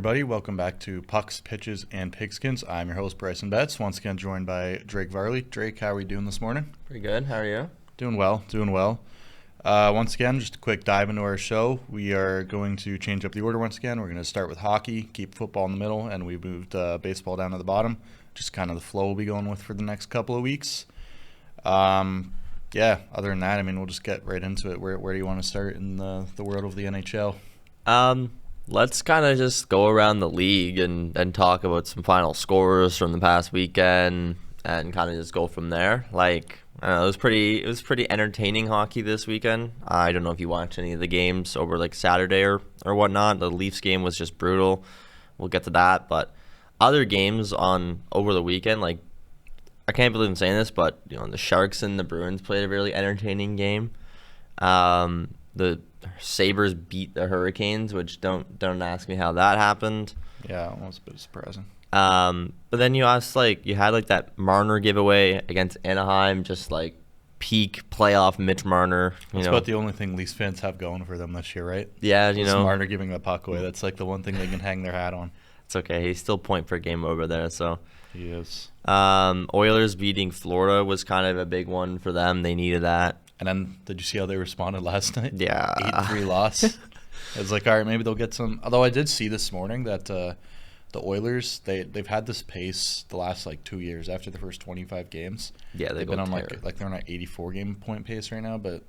everybody. Welcome back to Pucks, Pitches, and Pigskins. I'm your host, Bryson Betts, once again joined by Drake Varley. Drake, how are we doing this morning? Pretty good. How are you? Doing well. Once again, just a quick dive into our show. We are going to change up the order once again. We're going to start with hockey, keep football in the middle, and we've moved baseball down to the bottom. Just kind of the flow we'll be going with for the next couple of weeks. Other than that, I mean, we'll just get right into it. Where do you want to start in the world of the NHL? Let's kind of just go around the league and talk about some final scores from the past weekend and kind of just go from there. Like, I don't know, it was pretty entertaining hockey this weekend. I don't know if you watched any of the games over like Saturday or whatnot. The Leafs game was just brutal. We'll get to that, but other games on over the weekend, like, I can't believe I'm saying this, but you know, the Sharks and the Bruins played a really entertaining game. The Sabres beat the Hurricanes, which don't ask me how that happened. Yeah, almost a bit surprising. But then you had that Marner giveaway against Anaheim, just like peak playoff Mitch Marner. That's about the only thing Leafs fans have going for them this year, right? Yeah, Marner giving the puck away. That's like the one thing they can hang their hat on. It's okay. He's still point per game over there, so. He is. Oilers beating Florida was kind of a big one for them. They needed that. And then, did you see how they responded last night? Yeah. 8-3 loss. It was like, all right, maybe they'll get some. Although I did see this morning that the Oilers, they've had this pace the last 2 years after the first 25 games. Yeah, they've been on they're on an 84 game point pace right now, but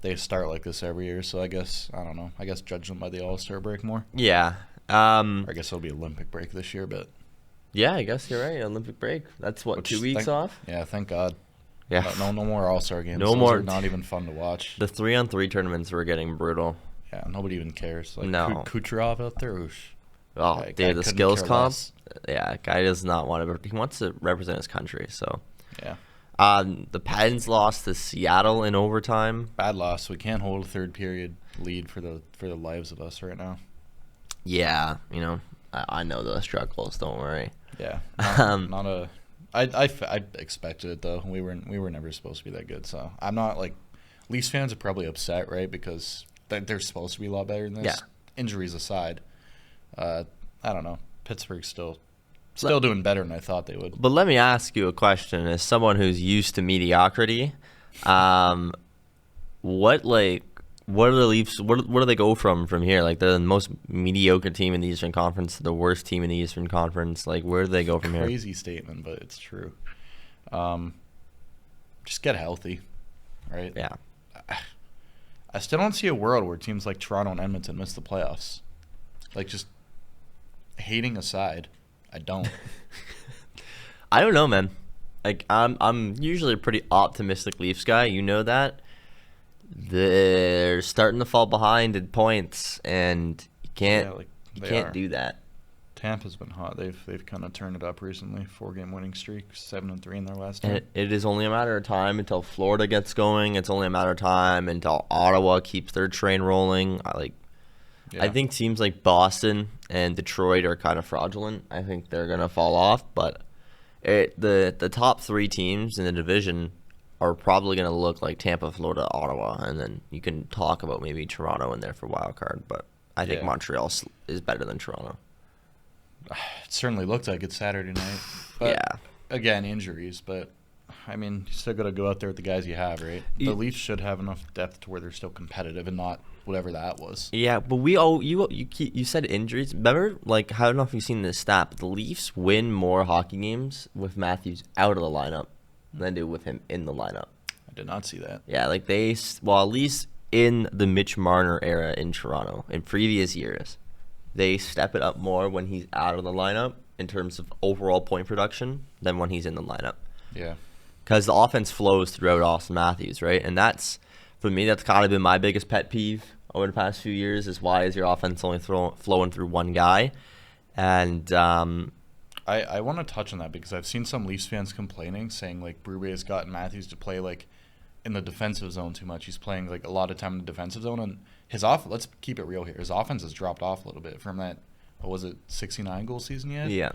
they start like this every year. So I don't know. I guess judge them by the All-Star break more. Yeah. Or I guess it'll be Olympic break this year, but. Yeah, I guess you're right. Olympic break. That's 2 weeks off? Yeah, thank God. Yeah. No more All-Star games. No more. Those are not even fun to watch. The 3-on-3 tournaments were getting brutal. Yeah, nobody even cares. No. Kucherov out there, oosh. Oh, dude, the skills comp. Yeah, guy does not want to. He wants to represent his country. So. Yeah. The Pens lost to Seattle in overtime. Bad loss. We can't hold a third period lead for the lives of us right now. Yeah, I know those struggles. Don't worry. Yeah. I expected it though. We were never supposed to be that good. So I'm not Leafs fans are probably upset, right? Because they're supposed to be a lot better than this. Yeah. Injuries aside, I don't know. Pittsburgh's still doing better than I thought they would. But let me ask you a question. As someone who's used to mediocrity, what are the Leafs? Where do they go from here? Like, they're the most mediocre team in the Eastern Conference, the worst team in the Eastern Conference. Like, where do they go from here? Crazy statement, but it's true. Just get healthy, right? Yeah. I still don't see a world where teams like Toronto and Edmonton miss the playoffs. Just hating aside, I don't. I don't know, man. I'm usually a pretty optimistic Leafs guy. You know that. They're starting to fall behind in points, and you can't do that. Tampa's been hot. They've kind of turned it up recently. 4-game winning streak, 7-3 in their last 10. And it is only a matter of time until Florida gets going. It's only a matter of time until Ottawa keeps their train rolling. I think teams like Boston and Detroit are kind of fraudulent. I think they're gonna fall off, but the top 3 teams in the division are probably going to look like Tampa, Florida, Ottawa, and then you can talk about maybe Toronto in there for wild card. But I think Montreal is better than Toronto. It certainly looked like it Saturday night. But again, injuries. But I mean, you still got to go out there with the guys you have, right? The Leafs should have enough depth to where they're still competitive and not whatever that was. Yeah, but you said injuries. Remember, I don't know if you've seen this stat, but the Leafs win more hockey games with Matthews out of the lineup than do with him in the lineup. I did not see that. Yeah, at least in the Mitch Marner era in Toronto, in previous years, they step it up more when he's out of the lineup in terms of overall point production than when he's in the lineup. Yeah. Because the offense flows throughout Austin Matthews, right? And for me, that's kind of been my biggest pet peeve over the past few years is why is your offense only flowing through one guy? And I want to touch on that because I've seen some Leafs fans complaining, saying Berube has gotten Matthews to play in the defensive zone too much. He's playing a lot of time in the defensive zone, and let's keep it real here. His offense has dropped off a little bit from that. What was it, 69 goal season he had? Yeah.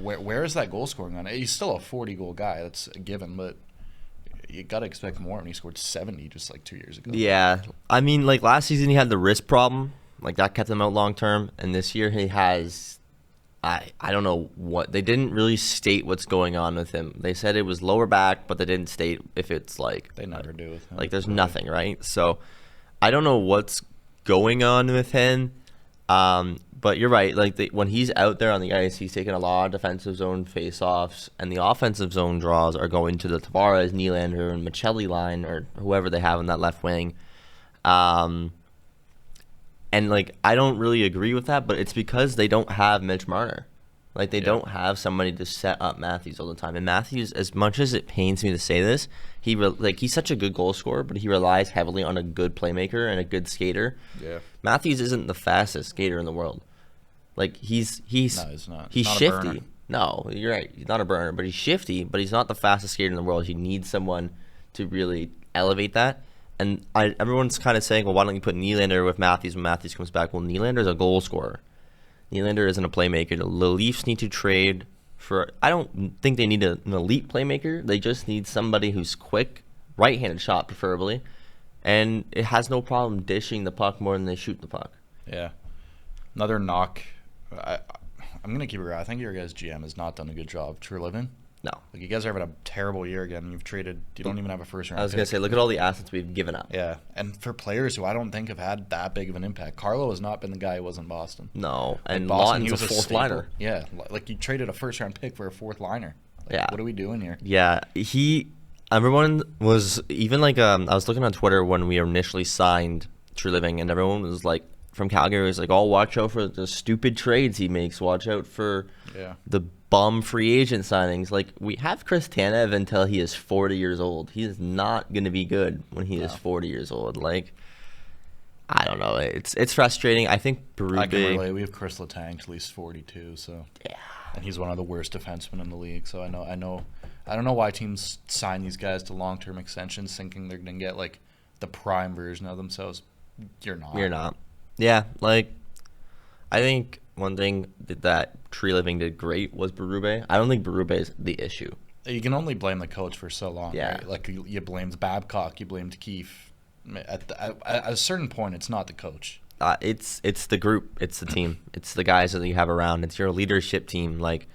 Where is that goal scoring on? He's still a 40-goal guy. That's a given, but you got to expect more when he scored 70 just 2 years ago. Yeah. I mean, last season he had the wrist problem. Like, that kept him out long term. And this year he has, I don't know what, they didn't really state what's going on with him. They said it was lower back, but they didn't state if it's like. They never do with him. Like, there's nothing, right? So I don't know what's going on with him. But you're right. Like, when he's out there on the ice, he's taking a lot of defensive zone face-offs, and the offensive zone draws are going to the Tavares, Nylander, and Michelli line, or whoever they have in that left wing. And, like, I don't really agree with that, but it's because they don't have Mitch Marner. Like, they don't have somebody to set up Matthews all the time. And Matthews, as much as it pains me to say this, he's such a good goal scorer, but he relies heavily on a good playmaker and a good skater. Yeah. Matthews isn't the fastest skater in the world. Like, he's No, he's not. He's Not a shifty. burner. No, you're right. He's not a burner, but he's shifty, but he's not the fastest skater in the world. You need someone to really elevate that. And everyone's kind of saying, well, why don't you put Nylander with Matthews when Matthews comes back? Well, Nylander's a goal scorer. Nylander isn't a playmaker. The Leafs need to trade for. I don't think they need an elite playmaker. They just need somebody who's quick, right-handed shot preferably, and it has no problem dishing the puck more than they shoot the puck. Yeah. Another knock. I'm gonna keep it real. I think your guys' GM has not done a good job. True Living. No. Like, you guys are having a terrible year again. You've traded. You don't even have a first round. I was going to say, look at all the assets we've given up. Yeah, and for players who I don't think have had that big of an impact. Carlo has not been the guy he was in Boston. No, Like, and Boston, he Lawton's a was fourth staple. liner. Yeah, like you traded a first round pick for a fourth liner. Like, Yeah. What are we doing here? Yeah, everyone was, even like, I was looking on Twitter when we initially signed True Living, and everyone was like, from Calgary, was like, oh, watch out for the stupid trades he makes. Watch out for the bum free agent signings. Like, we have Chris Tanev until he is 40 years old. He is not going to be good when he is 40 years old. Like, I don't know. It's frustrating. I think Berube. I can relate. We have Chris Letang till he's 42, so Yeah. and he's one of the worst defensemen in the league. So I don't know why teams sign these guys to long term extensions, thinking they're gonna get like the prime version of themselves. You're not. Yeah, like, I think one thing that Tree Living did great was Berube. I don't think Berube is the issue. You can only blame the coach for so long. Yeah. Right? Like, you blamed Babcock, you blamed Keefe. At a certain point, it's not the coach. It's the group. It's the team. It's the guys that you have around. It's your leadership team. Like,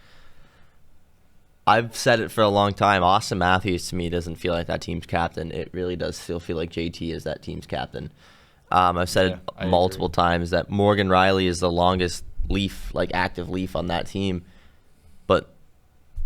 I've said it for a long time. Austin Matthews, to me, doesn't feel like that team's captain. It really does still feel like JT is that team's captain. I've said it multiple times that Morgan Riley is the longest Leaf, like active Leaf on that team. But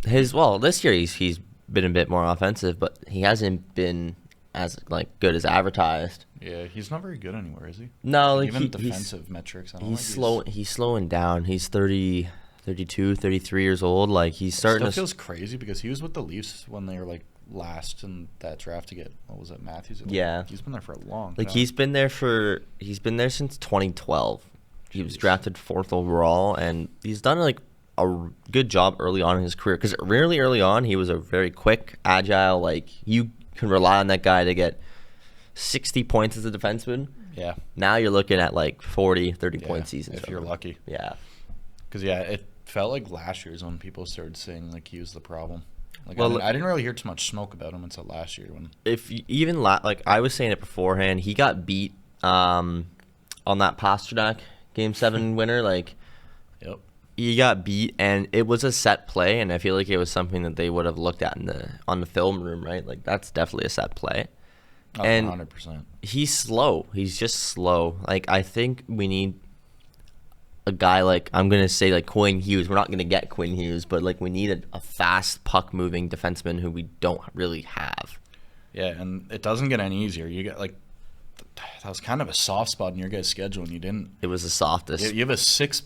this year he's been a bit more offensive, but he hasn't been as like good as advertised. Yeah, he's not very good anymore, is he? No, like, even defensive metrics. He's slowing down. He's 30, 32, 33 years old. Like, he's starting Still feels crazy because he was with the Leafs when they were like last in that draft to get, what was it, Matthews? Yeah. He's been there for a long Like, time. he's been there since 2012. He was drafted 4th overall, and he's done like a good job early on in his career, because really early on he was a very quick, agile, like, you can rely on that guy to get 60 points as a defenseman. Yeah. Now you're looking at like 40, 30 point seasons. if you're lucky. Yeah. Because, it felt like last year's when people started saying like he was the problem. Like, Well, I didn't really hear too much smoke about him until last year when. If you, even like I was saying it beforehand, he got beat on that Pasternak Game 7 winner. Like, Yep. he got beat, and it was a set play, and I feel like it was something that they would have looked at on the film room, right? Like, that's definitely a set play. Oh, And 100%. he's slow. He's just slow. Like, I think we need a guy like, I'm going to say like Quinn Hughes. We're not going to get Quinn Hughes, but like, we need a fast puck-moving defenseman who we don't really have. Yeah, and it doesn't get any easier. You got like that was kind of a soft spot in your guys' schedule, and you didn't. It was the softest. You have a 6.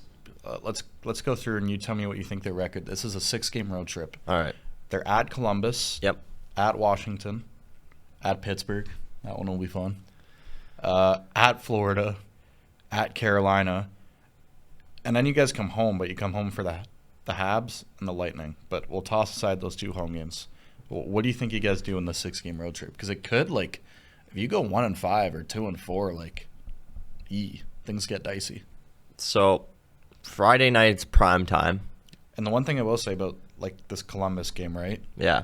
Let's go through and you tell me what you think their record. This is a 6-game road trip. All right. They're at Columbus. Yep. At Washington. At Pittsburgh. That one will be fun. At Florida. At Carolina. And then you guys come home, but you come home for the Habs and the Lightning. But we'll toss aside those 2 home games. What do you think you guys do in the 6-game road trip? Because it could, like, if you go 1-5 or 2-4, like, things get dicey. So, Friday night's prime time. And the one thing I will say about, like, this Columbus game, right? Yeah.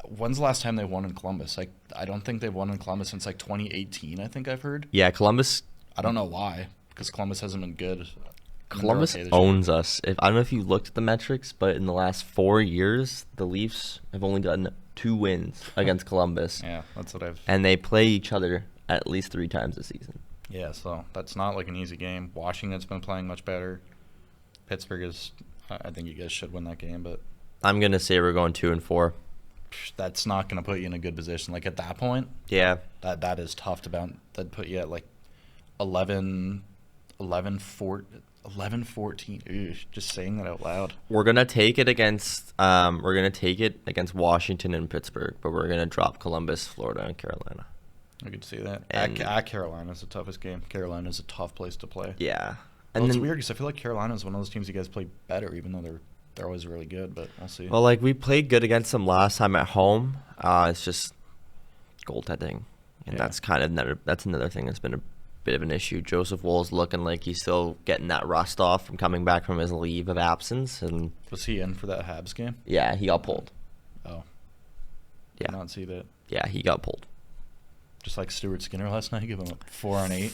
When's the last time they won in Columbus? I don't think they've won in Columbus since, like, 2018, I think I've heard. Yeah, Columbus. I don't know why. because Columbus hasn't been good. Columbus owns us. I don't know if you looked at the metrics, but in the last 4 years, the Leafs have only gotten 2 wins against Columbus. Yeah, that's what I've. And they play each other at least 3 times this season. Yeah, so that's not like an easy game. Washington's been playing much better. Pittsburgh is. I think you guys should win that game, but I'm gonna say we're going 2-4. that's not going to put you in a good position. Like at that point, Yeah. that is tough to bounce. That'd put you at like 11, 14. Ew, just saying that out loud. We're gonna take it against Washington and Pittsburgh, but we're gonna drop Columbus, Florida, and Carolina. I could see that. And- At Carolina's the toughest game. Carolina's a tough place to play. Yeah. And And it's then, weird because I feel like Carolina's one of those teams you guys play better, even though they're always really good. But we'll see. well, like we played good against them last time at home. It's just goaltending, and Yeah. that's another thing that's been a bit of an issue. Joseph Woll's looking like he's still getting that rust off from coming back from his leave of absence, and Was he in for that Habs game? yeah, he got pulled. Oh, Yeah. did not see that. Yeah, he got pulled. Just like Stuart Skinner last night, give him a 4 on 8.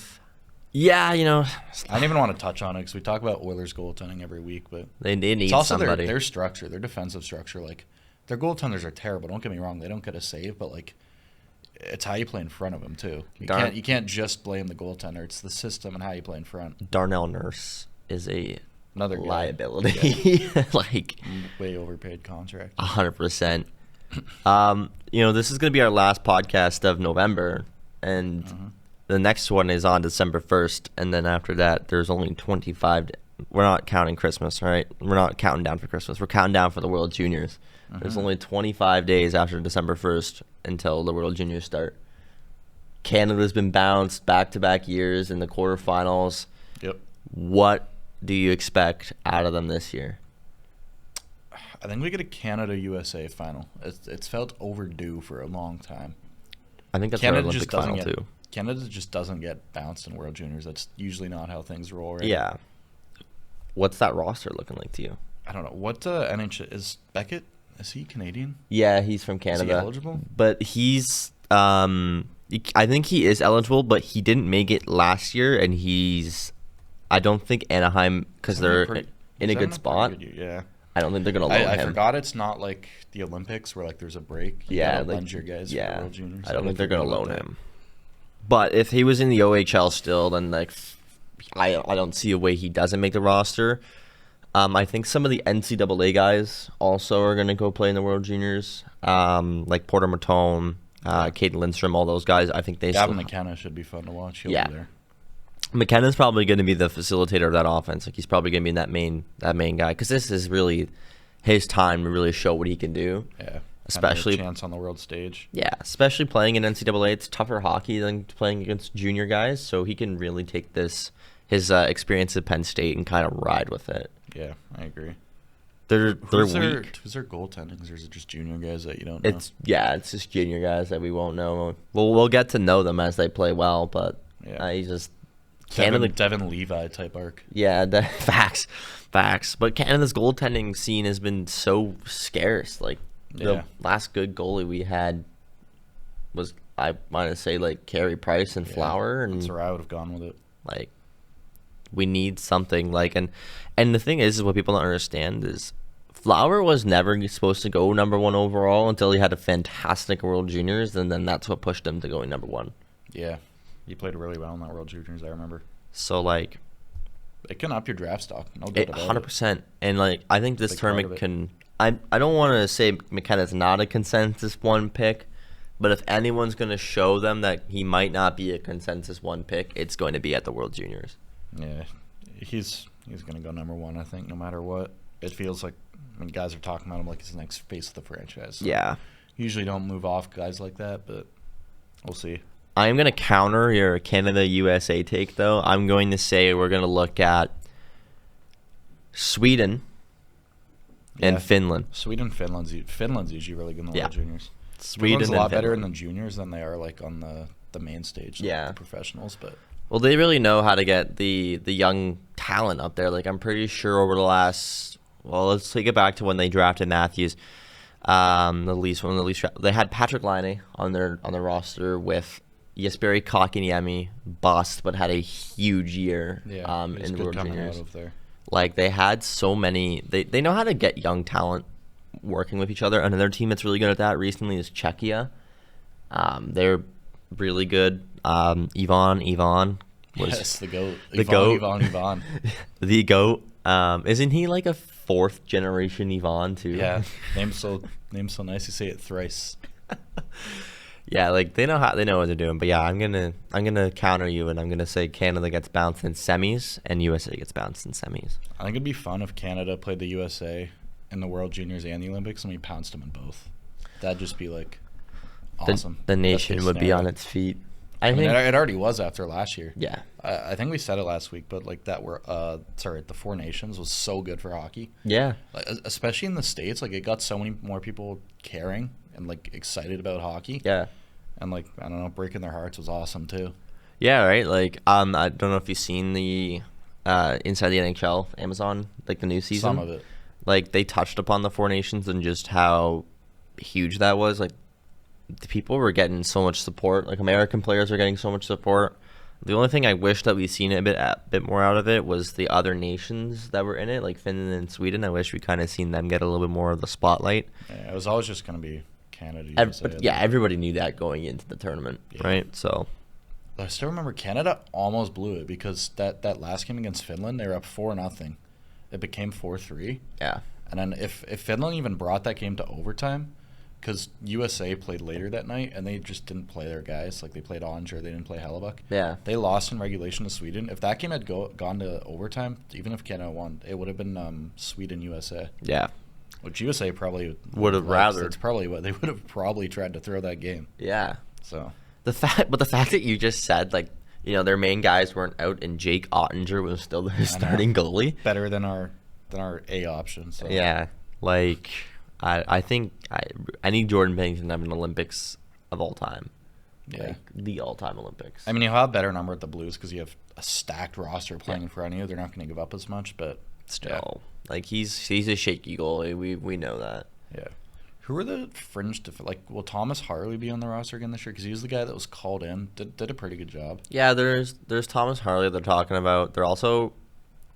Yeah, you know, I don't even want to touch on it because we talk about Oilers goaltending every week, but they need it's also somebody. their structure, their defensive structure. Like their goaltenders are terrible. Don't get me wrong; they don't get a save, but like it's how you play in front of them too. You can't just blame the goaltender. It's the system and how you play in front. Darnell Nurse is Another guy. liability, like Way overpaid contract. 100%. This is going to be our last podcast of November, and the next one is on December 1st, and then after that, there's only 25. We're not counting Christmas, right? We're not counting down for Christmas. We're counting down for the World Juniors. There's only 25 days after December 1st until the World Juniors start. Canada's been bounced back-to-back years in the quarterfinals. Yep. What do you expect out of them this year? I think we get a Canada-USA final. It's felt overdue for a long time. I think that's our Canada Olympic just doesn't final, get too. Canada just doesn't get bounced in World Juniors. That's usually not how things roll. Right? Yeah. What's that roster looking like to you? I don't know. What NHL is Beckett? Is he Canadian? Yeah, he's from Canada. Is he eligible? But he's I think he is eligible, but he didn't make it last year, and I don't think Anaheim, because they're in a good spot. Yeah. I don't think they're gonna loan him. I forgot it's not like the Olympics where like there's a break. You Yeah, gotta like lend your guys for yeah, World Juniors. I don't think they're gonna loan him. But if he was in the OHL still, then like I don't see a way he doesn't make the roster. I think some of the NCAA guys also are gonna go play in the World Juniors. Like Porter Matone, Caden Lindstrom, all those guys. I think they Gavin still. McKenna should be fun to watch. He'll Yeah. be there. McKenna's probably going to be the facilitator of that offense. Like he's probably going to be that main guy, because this is really his time to really show what he can do. Yeah. Especially kind of a chance on the world stage. Yeah, especially playing in NCAA. It's tougher hockey than playing against junior guys, so he can really take his experience at Penn State and kind of ride with it. Yeah, I agree. They're weak. Who's their goaltending? Or is it just junior guys that you don't know? It's just junior guys that we won't know. We'll get to know them as they play well, but he's just Devin Levi type arc. Yeah, facts. But Canada's goaltending scene has been so scarce. Like the last good goalie we had was, I want to say, like Carey Price and Flower, and that's where I would have gone with it. Like we need something like and the thing is what people don't understand is Flower was never supposed to go #1 overall until he had a fantastic World Juniors, and then that's what pushed him to going #1. Yeah. He played really well in that World Juniors, I remember. So, like, it can up your draft stock. No doubt about 100%. And, like, I think this tournament can... I don't want to say McKenna's not a consensus 1 pick, but if anyone's going to show them that he might not be a consensus 1 pick, it's going to be at the World Juniors. Yeah. He's going to go #1, I think, no matter what. It feels like when guys are talking about him like he's the next face of the franchise. So yeah. Usually don't move off guys like that, but we'll see. I am going to counter your Canada-USA take, though. I'm going to say we're going to look at Sweden and Finland. Finland's usually really good in the World Juniors. Sweden's a lot better in the juniors than they are like on the main stage, like the professionals. But well, they really know how to get the young talent up there. Like I'm pretty sure over the last, let's take it back to when they drafted Matthews. They had Patrick Laine on their roster with Jesperi Kotkaniemi bust, but had a huge year He's in good World coming Juniors. out of there. Like, they had so many. They know how to get young talent working with each other. Another team that's really good at that recently is Czechia. They're really good. Ivan was The GOAT. The GOAT. Ivan. the GOAT. Isn't he like a fourth generation Ivan too? Yeah. Name's so nice you say it thrice. Yeah, like they know what they're doing. But yeah, I'm gonna counter you, and I'm gonna say Canada gets bounced in semis and USA gets bounced in semis. I think it'd be fun if Canada played the USA in the World Juniors and the Olympics, and we pounced them in both. That'd just be like awesome. The nation would be on its feet. I think it already was after last year. Yeah. I think we said it last week, but like the Four Nations was so good for hockey. Yeah. Like, especially in the States, like it got so many more people caring and like excited about hockey. Yeah. And like I don't know, breaking their hearts was awesome too. Yeah, right. Like I don't know if you've seen the Inside the NHL Amazon, like the new season. Some of it. Like they touched upon the Four Nations and just how huge that was. Like the people were getting so much support. Like American players are getting so much support. The only thing I wish that we'd seen a bit more out of it was the other nations that were in it, like Finland and Sweden. I wish we kind of seen them get a little bit more of the spotlight. Yeah, it was always just going to be Canada. But yeah, everybody knew that going into the tournament, right? So I still remember Canada almost blew it because that last game against Finland, they were up 4-0. It became 4-3. Yeah. And then if Finland even brought that game to overtime, because USA played later that night and they just didn't play their guys. Like they played Onger, they didn't play Hellebuck. Yeah. They lost in regulation to Sweden. If that game had gone to overtime, even if Canada won, it would have been Sweden-USA. Yeah. Which USA probably would have rather. That's probably what they would have probably tried to throw that game. Yeah. So the fact that you just said, like, you know, their main guys weren't out and Jake Ottinger was still their starting goalie. Better than our A option. So. Yeah. Like I think I need Jordan Binnington to have an Olympics of all time. Yeah. Like the all-time Olympics. I mean, you'll have a better number at the Blues because you have a stacked roster playing in front of you. They're not going to give up as much, but still, like he's a shaky goalie. We know that. Yeah. Who are the fringe will Thomas Harley be on the roster again this year? Because he was the guy that was called in. Did a pretty good job. Yeah, there's Thomas Harley they're talking about. They're also,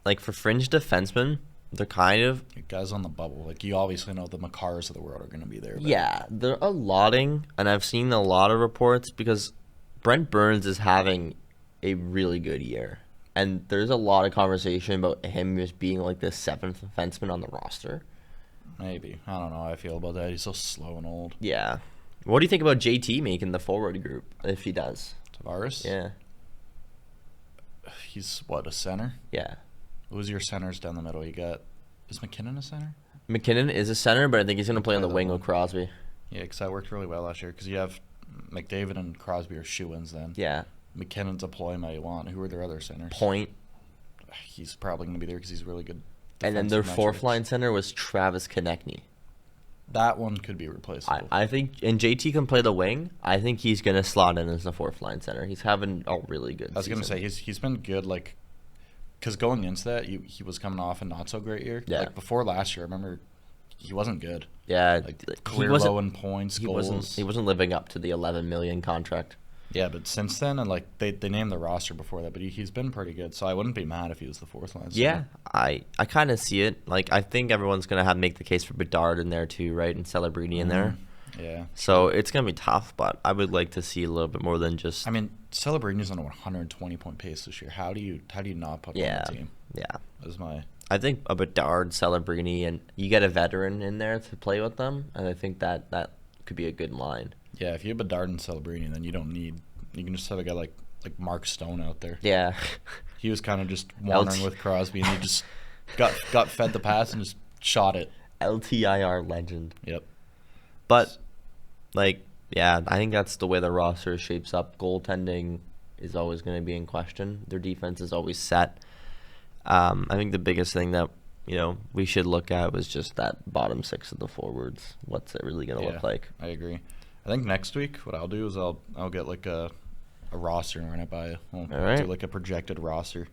like, for fringe defensemen, they're kind of guys on the bubble. Like you obviously know the Makars of the world are going to be there. But. Yeah, they're allotting, and I've seen a lot of reports because Brent Burns is having a really good year, and there's a lot of conversation about him just being like the seventh defenseman on the roster. Maybe. I don't know how I feel about that. He's so slow and old. Yeah. What do you think about JT making the forward group if he does? Tavares? Yeah. He's a center? Yeah. Who's your centers down the middle? Is McKinnon a center? McKinnon is a center, but I think he's going to play on the wing with Crosby. Yeah, because that worked really well last year. Because you have McDavid and Crosby are shoo-ins then. Yeah. McKinnon's a ploy might want. Who are their other centers? Point. He's probably going to be there because he's really good. And then their fourth line center was Travis Konechny. That one could be replaceable. I think, and JT can play the wing. I think he's going to slot in as the fourth line center. He's having a really good season. I was going to say, he's been good, like, because going into that, he was coming off a not so great year. Yeah. Like before last year, I remember he wasn't good. Yeah. Like clear low in points, goals. He wasn't living up to the $11 million contract. Yeah, but since then, and like they named the roster before that, but he's been pretty good. So I wouldn't be mad if he was the fourth line. Yeah, I kind of see it. Like I think everyone's gonna have to make the case for Bedard in there too, right? And Celebrini in there. Yeah. So it's gonna be tough, but I would like to see a little bit more than just. I mean, Celebrini's on a 120-point pace this year. How do you not put him on the team? Yeah. That's my. I think a Bedard, Celebrini, and you get a veteran in there to play with them, and I think that could be a good line. Yeah, if you have Bedard and Celebrini, then you don't need. You can just have a guy like Mark Stone out there. Yeah. He was kind of just wandering with Crosby, and he just got fed the pass and just shot it. LTIR legend. Yep. But, like, yeah, I think that's the way the roster shapes up. Goaltending is always going to be in question. Their defense is always set. I think the biggest thing that, we should look at was just that bottom six of the forwards. What's it really going to look like? I agree. I think next week what I'll do is I'll get like a roster and run it by you. We'll do like a projected roster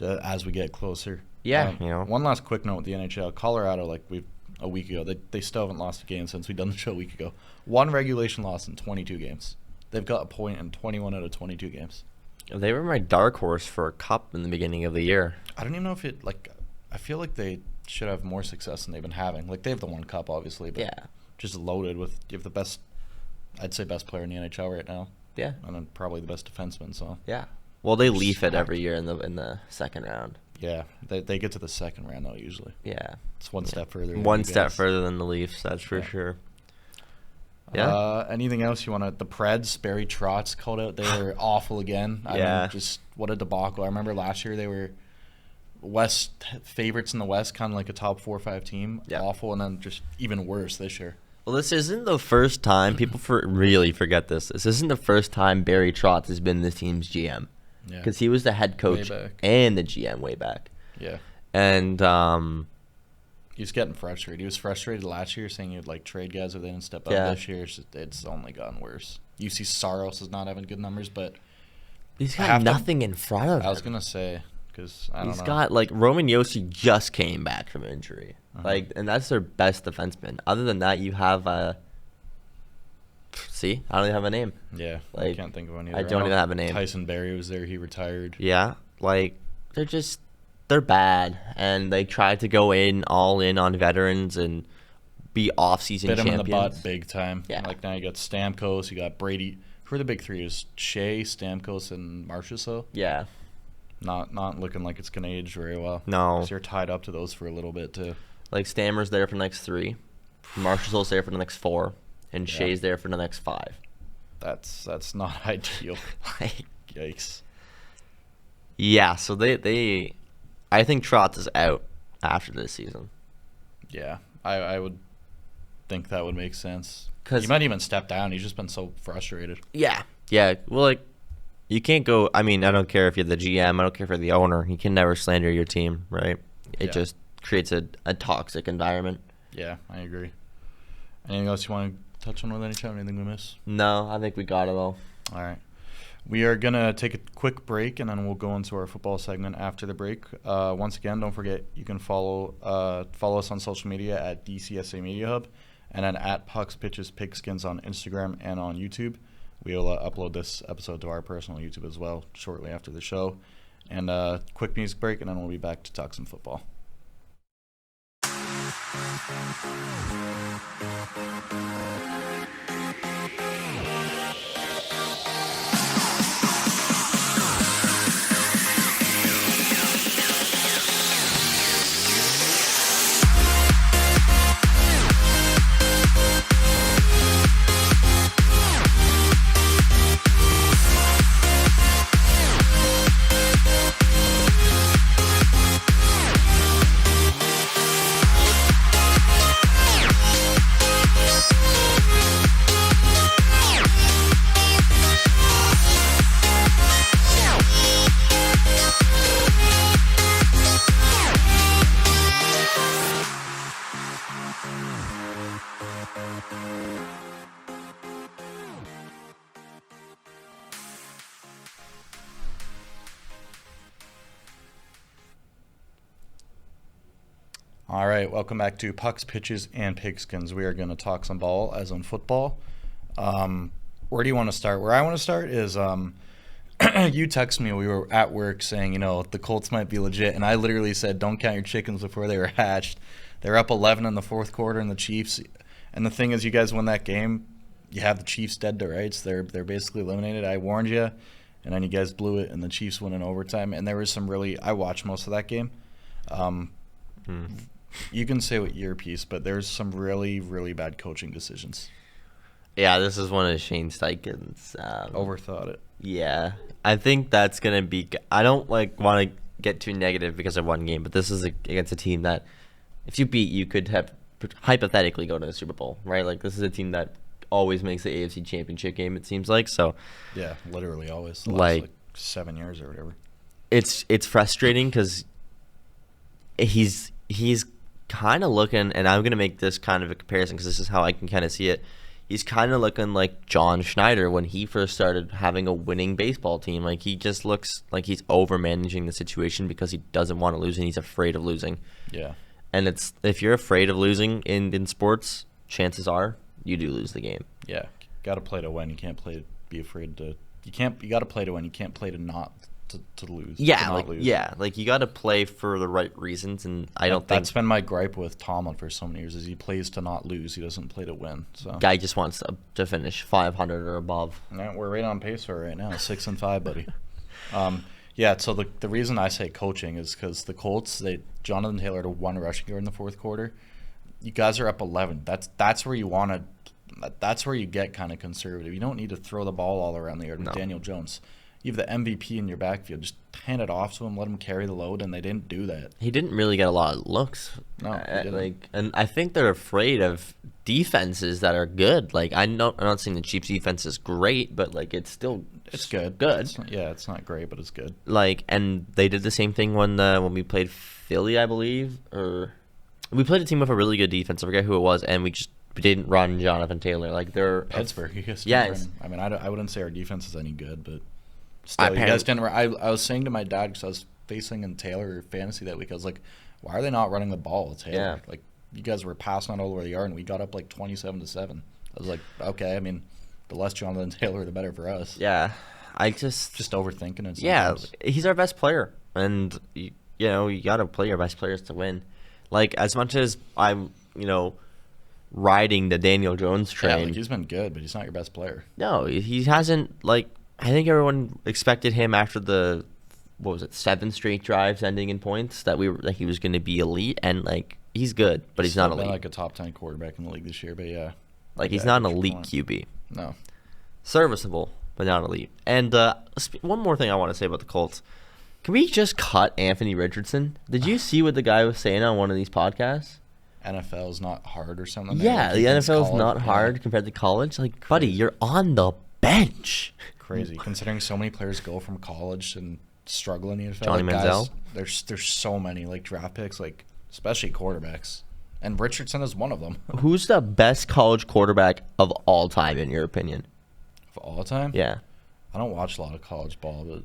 as we get closer. Yeah, One last quick note with the NHL. Colorado, a week ago, they still haven't lost a game since we done the show a week ago. One regulation loss in 22 games. They've got a point in 21 out of 22 games. They were my dark horse for a cup in the beginning of the year. I don't even know if it, like, I feel like they should have more success than they've been having. Like, they have the one cup, obviously, but just loaded with, you have the best, I'd say best player in the NHL right now. Yeah. And then probably the best defenseman, so. Yeah. Well, they leaf it every year in the second round. Yeah. They get to the second round, though, usually. Yeah. It's one step further. One step further than the Leafs, that's for sure. Yeah. Anything else you want to? The Preds, Barry Trotz called out. They were awful again. I mean, just what a debacle. I remember last year they were West favorites in the West, kind of like a top 4 or 5 team. Yeah. Awful, and then just even worse this year. Well, this isn't the first time. People really forget this. This isn't the first time Barry Trotz has been this team's GM. Yeah. Because he was the head coach and the GM way back. Yeah. And he was getting frustrated. He was frustrated last year, saying he'd like trade guys if they didn't step up. This year, it's only gotten worse. UC Saros is not having good numbers, but he's got nothing in front of him. I was gonna say because I don't know. He's got like Roman Josi just came back from injury, and that's their best defenseman. Other than that, you have I don't even have a name. Yeah, I can't think of one either. I don't even have a name. Tyson Barrie was there. He retired. Yeah, like they're bad, and they tried to go all in on veterans and be off-season champions. Bit him in the butt big time. Yeah. Like now you got Stamkos, you got Brady. Who are the big three? Is Shea, Stamkos, and Marchessault? Yeah. Not looking like it's gonna age very well. No. So you're tied up to those for a little bit too. Like Stammer's there for the next 3, Marchessault's there for the next 4, and Shea's there for the next 5. That's not ideal. Like, yikes. Yeah. So they I think Trotz is out after this season. Yeah, I would think that would make sense. He might even step down. He's just been so frustrated. Yeah. Yeah. Well, like, you can't go. I mean, I don't care if you're the GM. I don't care if you're the owner. You can never slander your team, right? It just creates a toxic environment. Yeah, I agree. Anything else you want to touch on with any chat? Anything we miss? No, I think we got it all. All right. We are going to take a quick break, and then we'll go into our football segment after the break. Once again, don't forget, you can follow us on social media at DCSA Media Hub, and then at Pucks Pitches Pigskins on Instagram and on YouTube. We will upload this episode to our personal YouTube as well shortly after the show. And quick music break, and then we'll be back to talk some football. All right, welcome back to Pucks, Pitches, and Pigskins. We are going to talk some ball as on football. Where do you want to start? Where I want to start is you text me. We were at work saying, the Colts might be legit, and I literally said, don't count your chickens before they were hatched. They're up 11 in the fourth quarter, and the Chiefs. And the thing is, you guys win that game, you have the Chiefs dead to rights. They're basically eliminated. I warned you, and then you guys blew it, and the Chiefs win in overtime. And there was some I watched most of that game. You can say what your piece, but there's some really, really bad coaching decisions. Yeah, this is one of Shane Steichen's. Overthought it. Yeah, I think that's gonna be. I don't want to get too negative because of one game, but this is against a team that, if you beat, you could have hypothetically go to the Super Bowl, right? Like this is a team that always makes the AFC Championship game. It seems like so. Yeah, literally always. The last, 7 years or whatever. It's frustrating because he's kind of looking, and I'm going to make this kind of a comparison because this is how I can kind of see it. He's kind of looking like John Schneider when he first started having a winning baseball team. Like he just looks like he's over-managing the situation because he doesn't want to lose and he's afraid of losing. Yeah. And if you're afraid of losing in sports, chances are you do lose the game. Yeah. Got to play to win. You can't play be afraid to. You can't. You got to play to win. You can't play to not to lose. Yeah, to not like lose. yeah, like you got to play for the right reasons, and I don't think That's been my gripe with Tomlin for so many years. Is he plays to not lose. He doesn't play to win. So guy just wants to finish 500 or above. yeah, we're right on pace for it right now. 6-5, buddy. Yeah. So the reason I say coaching is because the Colts, Jonathan Taylor had 1 rushing yard in the fourth quarter. You guys are up 11. That's where you want to. That's where you get kind of conservative. You don't need to throw the ball all around the yard with Daniel Jones. You have the MVP in your backfield. Just hand it off to him, let him carry the load, and they didn't do that. He didn't really get a lot of looks. No, he didn't. And I think they're afraid of defenses that are good. Like I'm not saying the Chiefs' defense is great, but like it's good. Good. It's not great, but it's good. Like, and they did the same thing when we played Philly, I believe, or we played a team with a really good defense. I forget who it was, and we didn't run Jonathan Taylor. Like they're Pittsburgh. Yes. I mean, I wouldn't say our defense is any good, but still, you guys didn't. I was saying to my dad because I was facing in Taylor fantasy that week. I was like, why are they not running the ball with Taylor? Yeah. Like you guys were passing on all over the yard, and we got up like 27-7. I was like, okay. I mean, the less Jonathan Taylor, the better for us. Yeah, I just overthinking it. Sometimes. Yeah, he's our best player, and you got to play your best players to win. Like as much as I'm, riding the Daniel Jones train. Yeah, like he's been good, but he's not your best player. No, he hasn't. Like I think everyone expected him after the 7 straight drives ending in points that he was going to be elite, and like he's good, but he's not elite. Been like a top 10 quarterback in the league this year, but yeah, like he's not an elite QB. No, serviceable, but not elite. And one more thing I want to say about the Colts. Can we just cut Anthony Richardson? Did you see what the guy was saying on one of these podcasts? NFL is not hard or something. Yeah, the NFL is not hard compared to college. Like, buddy, you're on the bench. Crazy, considering so many players go from college and struggle in the NFL. Johnny Manziel. There's so many like draft picks, like especially quarterbacks, and Richardson is one of them. Who's the best college quarterback of all time, in your opinion? Of all time? Yeah. I don't watch a lot of college ball, but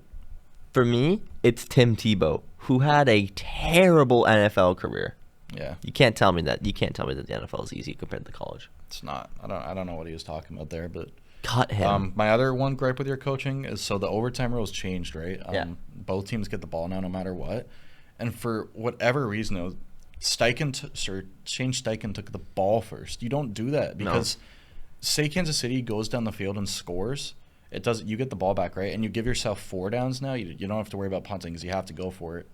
for me, it's Tim Tebow, who had a terrible NFL career. Yeah. You can't tell me that. You can't tell me that the NFL is easy compared to college. It's not. I don't know what he was talking about there, but cut him. My other one gripe with your coaching is the overtime rules changed, right? Yeah. Both teams get the ball now, no matter what, and for whatever reason, Shane Steichen took the ball first. You don't do that because say Kansas City goes down the field and scores. It doesn't. You get the ball back, right? And you give yourself 4 downs now. You don't have to worry about punting because you have to go for it.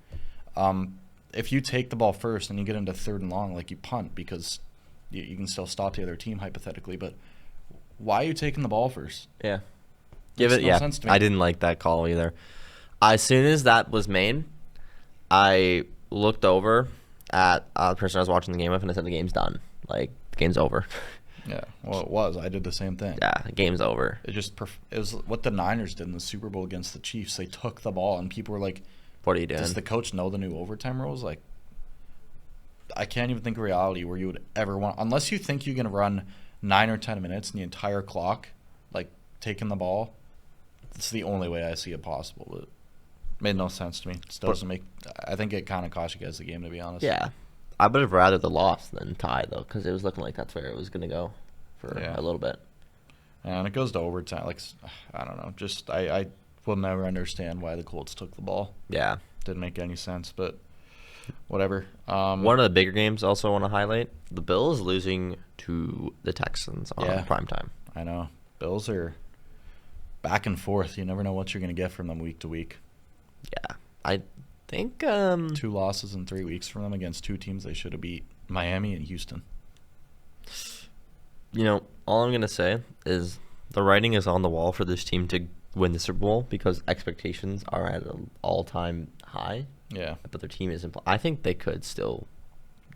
If you take the ball first and you get into 3rd and long, like you punt because you can still stop the other team hypothetically. But why are you taking the ball first? Yeah, Makes no sense to me. I didn't like that call either. As soon as that was made, I looked over at the person I was watching the game with and I said, "The game's done. Like the game's over." Yeah, well, it was. I did the same thing. Yeah, the game's over. It was what the Niners did in the Super Bowl against the Chiefs. They took the ball, and people were like, "What are you doing?" Does the coach know the new overtime rules? Like, I can't even think of reality where you would ever want, unless you think you can run 9 or 10 minutes in the entire clock, like taking the ball. It's the only way I see it possible. But it made no sense to me. It still doesn't make. I think it kind of cost you guys the game, to be honest. Yeah. I would have rather the loss than tie, though, because it was looking like that's where it was going to go for a little bit. And it goes to overtime. Like, I don't know. Just I will never understand why the Colts took the ball. Yeah. Didn't make any sense, but whatever. One of the bigger games also I want to highlight, the Bills losing to the Texans on primetime. I know. Bills are back and forth. You never know what you're going to get from them week to week. Yeah. I think 2 losses in 3 weeks from them against 2 teams they should have beat, Miami and Houston. All I'm going to say is the writing is on the wall for this team to win the Super Bowl because expectations are at an all-time high. Yeah. But their team isn't. I think they could still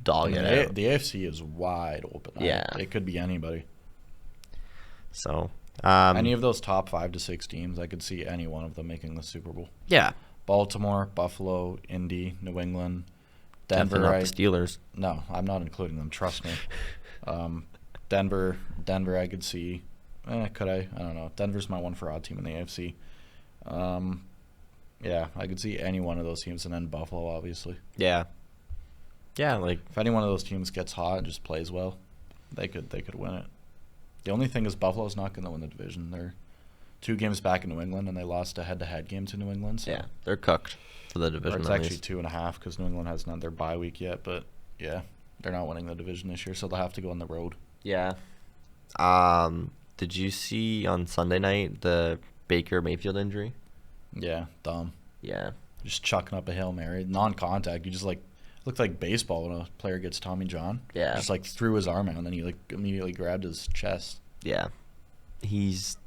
dog it out. The AFC is wide open. Yeah. It could be anybody. So, any of those top 5 to 6 teams, I could see any one of them making the Super Bowl. Yeah. Baltimore, Buffalo, Indy, New England, Denver. Definitely not the Steelers. No, I'm not including them. Trust me. Denver, I could see. Could I? I don't know. Denver's my one for odd team in the AFC. Yeah, I could see any one of those teams, and then Buffalo, obviously. Yeah. Yeah, like if any one of those teams gets hot and just plays well, they could win it. The only thing is Buffalo's not going to win the division. They're 2 games back in New England, and they lost a head-to-head game to New England. So. Yeah, they're cooked for the Or division. it's at actually least. 2.5 because New England has not their bye week yet. But yeah, they're not winning the division this year, so they'll have to go on the road. Yeah. Did you see on Sunday night the Baker Mayfield injury? Yeah, dumb. Yeah. Just chucking up a Hail Mary, non-contact. You just looked like baseball when a player gets Tommy John. Yeah. Just threw his arm out and then he immediately grabbed his chest. Yeah. He's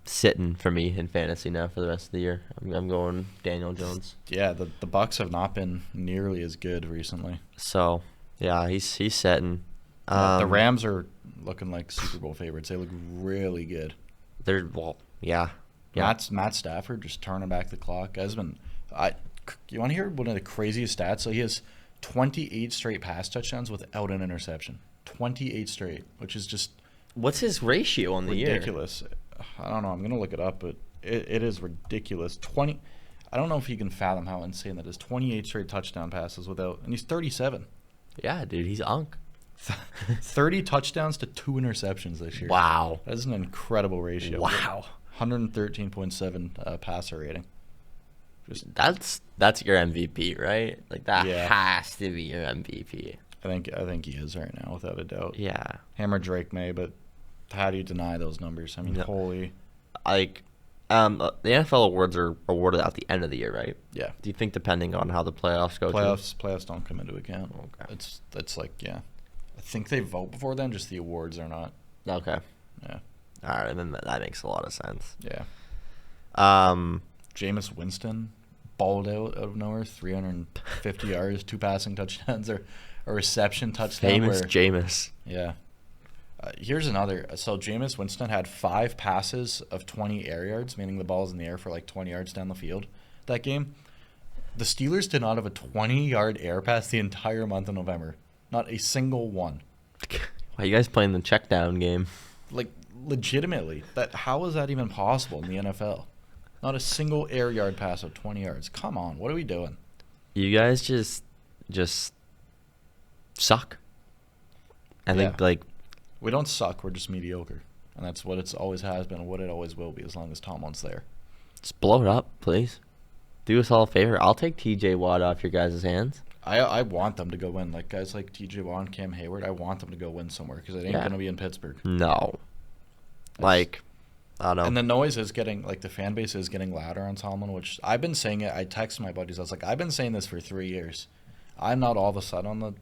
sitting for me in fantasy now for the rest of the year. I'm going Daniel Jones. Yeah, the Bucks have not been nearly as good recently. So yeah, he's sitting. The Rams are looking like Super Bowl favorites. They look really good. Yeah. Matt Stafford just turning back the clock. You want to hear one of the craziest stats? So he has 28 straight pass touchdowns without an interception. 28 straight, which is just What's his ratio on the year? ridiculous. I don't know. I'm gonna look it up, but it is ridiculous. I don't know if you can fathom how insane that is. 28 straight touchdown passes without, and he's 37. Yeah, dude, he's unk. 30 touchdowns to 2 interceptions this year. Wow. That is an incredible ratio. Wow. 113.7 passer rating. Just That's your MVP, right? Like that Yeah. has to be your MVP. I think he is right now, without a doubt. Yeah. Him or Drake may, but how do you deny those numbers? I mean, No. holy. The NFL awards are awarded at the end of the year, right? Yeah. Do you think depending on how the playoffs go? Playoffs don't come into account. Okay. It's yeah. I think they vote before then. Just the awards are not. Okay. Yeah. All right, then that makes a lot of sense. Yeah. Um, Jameis Winston balled out of nowhere, 350 yards, 2 passing touchdowns, or a reception touchdown. famous Jameis. Yeah. Here's another. So Jameis Winston had 5 passes of 20 air yards, meaning the ball's in the air for 20 yards down the field that game. The Steelers did not have a 20-yard air pass the entire month of November. Not a single one. Why you guys playing the check down game? Legitimately, how is that even possible in the NFL? Not a single air yard pass of 20 yards. Come on, what are we doing? You guys just suck. I think we don't suck. We're just mediocre, and that's what it's always has been, and what it always will be, as long as Tomlin's there. just blow it up, please. Do us all a favor. I'll take T.J. Watt off your guys' hands. I want them to go win. Guys like T.J. Watt, Cam Hayward, I want them to go win somewhere because it ain't going to be in Pittsburgh. No. I don't know. And the noise is getting, the fan base is getting louder on Tomlin, which I've been saying it. I texted my buddies. I was like, I've been saying this for 3 years. I'm not all of a sudden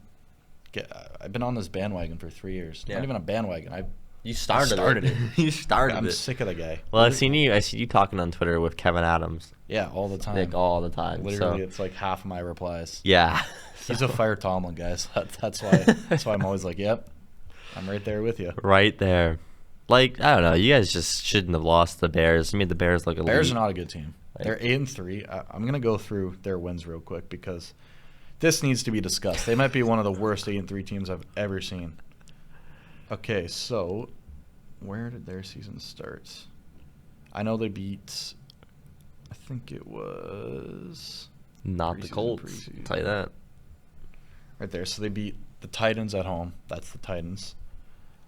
I've been on this bandwagon for 3 years. Yeah. Not even a bandwagon. You started it. You started I'm it. sick of the guy. Well, I see you talking on Twitter with Kevin Adams. Yeah, all the time. All the time. Literally, it's half of my replies. Yeah. He's a fire Tomlin, guys. That's why I'm always yep, I'm right there with you. Right there. I don't know. You guys just shouldn't have lost the Bears. You made the Bears look elite. Bears are not a good team. They're 8-3. I'm gonna go through their wins real quick because this needs to be discussed. They might be one of the worst 8-3 teams I've ever seen. Okay, so where did their season start? I know they beat. I think it was not the Colts. Preseason. I'll tell you that. Right there. So they beat the Titans at home. That's the Titans.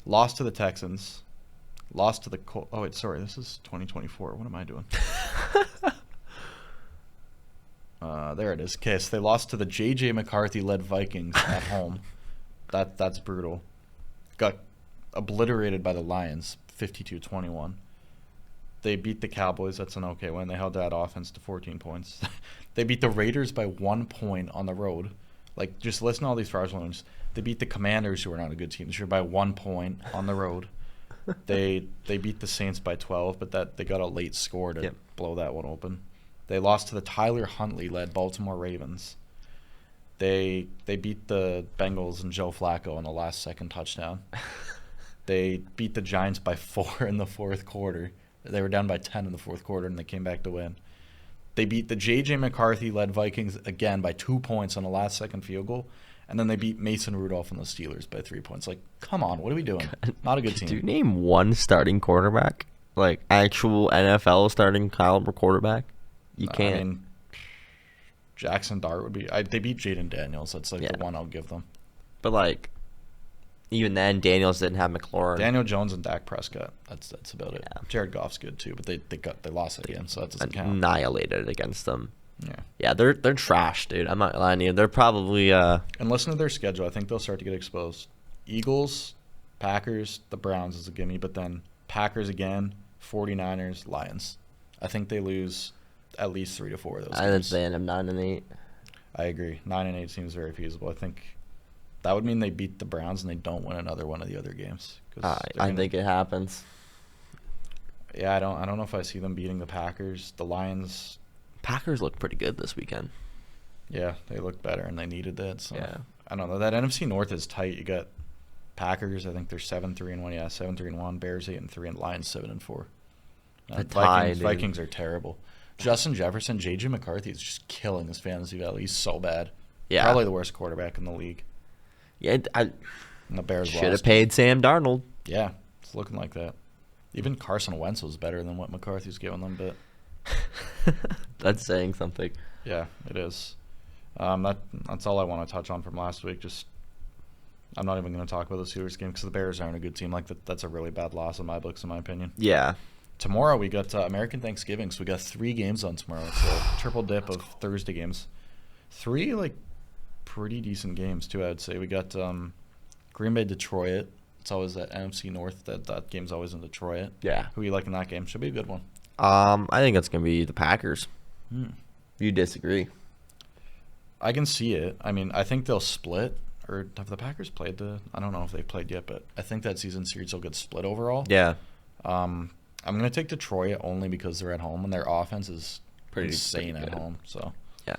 Lost to the Texans. Lost to the Colts. Oh, wait, sorry. This is 2024. What am I doing? There it is. Okay, so they lost to the J.J. McCarthy-led Vikings at home. That's brutal. Got obliterated by the Lions, 52-21. They beat the Cowboys. That's an okay win. They held that offense to 14 points. They beat the Raiders by 1 point on the road. Just listen to all these fraudulent ones. They beat the Commanders, who are not a good team this year, by 1 point on the road. They beat the Saints by 12, but they got a late score to blow that one open. They lost to the Tyler Huntley-led Baltimore Ravens. They beat the Bengals and Joe Flacco on the last-second touchdown. They beat the Giants by 4 in the fourth quarter. They were down by 10 in the fourth quarter, and they came back to win. They beat the J.J. McCarthy-led Vikings again by 2 points on the last-second field goal. And then they beat Mason Rudolph and the Steelers by 3 points. Come on, what are we doing? Not a good team. Do you name one starting quarterback? Actual NFL starting caliber quarterback? You can't. I mean, Jackson Dart would be. They beat Jaden Daniels. That's the one I'll give them. But even then, Daniels didn't have McLaurin. Daniel Jones and Dak Prescott. That's about it. Yeah. Jared Goff's good too, but they lost it again, so that doesn't count. Annihilated against them. Yeah. Yeah, they're trash, dude. I'm not lying to you. They're probably And listen to their schedule. I think they'll start to get exposed. Eagles, Packers, the Browns is a gimme, but then Packers again, 49ers, Lions. I think they lose at least 3 to 4 of those I think games. they end up 9-8. I agree. 9-8 seems very feasible. I think that would mean they beat the Browns and they don't win another one of the other games. I think it happens. Yeah, I don't know if I see them beating the Packers. The Lions. Packers look pretty good this weekend. Yeah, they look better and they needed that. So Yeah. I don't know. That NFC North is tight. You got Packers. I think they're 7-3-1. Yeah, 7-3-1. Bears 8-3, and Lions 7-4. Vikings are terrible. Justin Jefferson, J.J. McCarthy is just killing his fantasy value. He's so bad. Yeah. Probably the worst quarterback in the league. Yeah, I And the Bears should have lost. paid Sam Darnold. Yeah, it's looking like that. Even Carson Wentz was better than what McCarthy's giving them, but That's saying something. yeah, it is. That's all I want to touch on from last week. Just I'm not even going to talk about the Steelers game because the Bears aren't a good team. Like that's a really bad loss in my books, in my opinion. Yeah. Tomorrow we got American Thanksgiving, so we got 3 games on tomorrow. It's a triple dip of Thursday games. 3 pretty decent games too, I'd say. We got Green Bay, Detroit. It's always at NFC North. That game's always in Detroit. Yeah. Who you like in that game? Should be a good one. I think it's gonna be the Packers. You disagree? I can see it. I mean, I think they'll split. Or have the Packers played I don't know if they've played yet, but I think that season series will get split overall. Yeah. I'm going to take Detroit only because they're at home and their offense is Pretty insane at good. home. So Yeah.